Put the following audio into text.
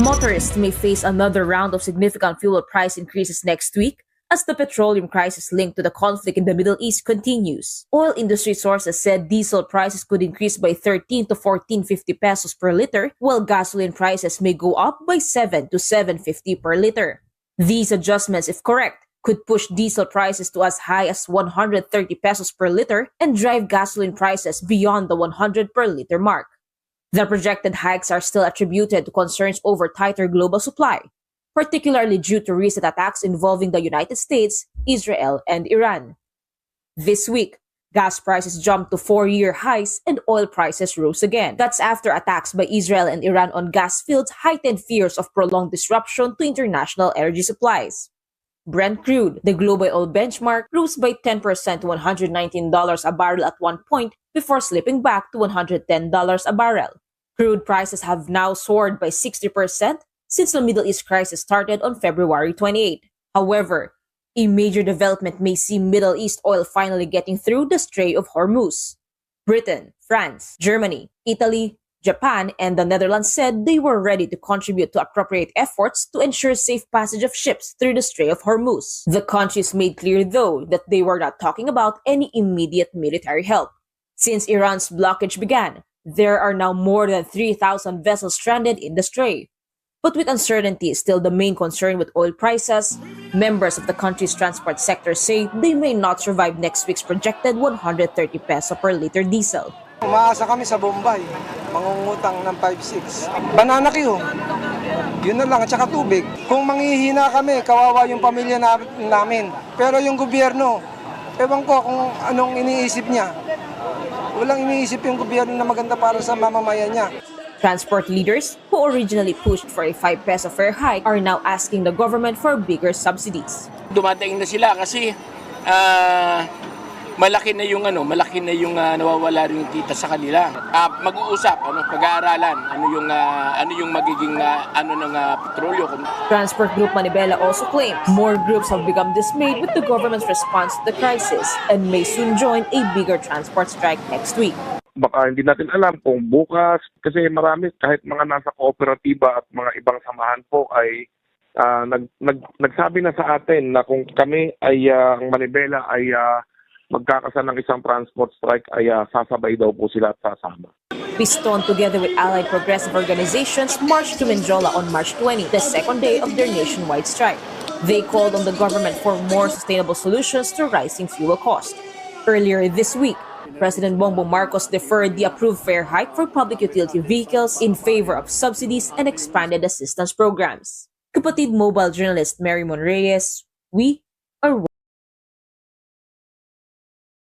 Motorists may face another round of significant fuel price increases next week as the petroleum crisis linked to the conflict in the Middle East continues. Oil industry sources said diesel prices could increase by 13 to 14.50 pesos per liter, while gasoline prices may go up by 7 to 7.50 per liter. These adjustments, if correct, could push diesel prices to as high as 130 pesos per liter and drive gasoline prices beyond the 100 per liter mark. The projected hikes are still attributed to concerns over tighter global supply, particularly due to recent attacks involving the United States, Israel, and Iran. This week, gas prices jumped to 4-year highs and oil prices rose again. That's after attacks by Israel and Iran on gas fields heightened fears of prolonged disruption to international energy supplies. Brent crude, the global oil benchmark, rose by 10% to $119 a barrel at one point before slipping back to $110 a barrel. Crude prices have now soared by 60% since the Middle East crisis started on February 28. However, a major development may see Middle East oil finally getting through the Strait of Hormuz. Britain, France, Germany, Italy, Japan, and the Netherlands said they were ready to contribute to appropriate efforts to ensure safe passage of ships through the Strait of Hormuz. The countries made clear, though, that they were not talking about any immediate military help. Since Iran's blockage began, there are now more than 3,000 vessels stranded in the Strait. But with uncertainty still the main concern with oil prices, members of the country's transport sector say they may not survive next week's projected 130 peso per liter diesel. Umaasa kami sa Bombay, mangungutang ng 5-6. Banana Q, yun na lang, at saka tubig. Kung manghihina kami, kawawa yung pamilya namin. Pero yung gobyerno, ewan ko kung anong iniisip niya. Walang iniisip yung gobyerno na maganda para sa mamamayan niya. Transport leaders who originally pushed for a 5 peso fare hike are now asking the government for bigger subsidies. Dumating na sila kasi malaki na yung nawawala rin yung kita sa kanila. Mag-uusap, pag-aaralan ano yung magiging ng petrolyo. Transport Group Manibela also claims more groups have become dismayed with the government's response to the crisis and may soon join a bigger transport strike next week. Baka hindi natin alam kung bukas, kasi marami kahit mga nasa kooperatiba at mga ibang samahan po ay nagsabi na sa atin na kung kami ay ang Manibela ay magkakasan ng isang transport strike ay sasabay daw po sila at sasama. Piston, together with allied progressive organizations, marched to Menjola on March 20, the second day of their nationwide strike. They called on the government for more sustainable solutions to rising fuel costs. Earlier this week, President Bongbong Marcos deferred the approved fare hike for public utility vehicles in favor of subsidies and expanded assistance programs. Kapatid mobile journalist Mary Mon Reyes, we are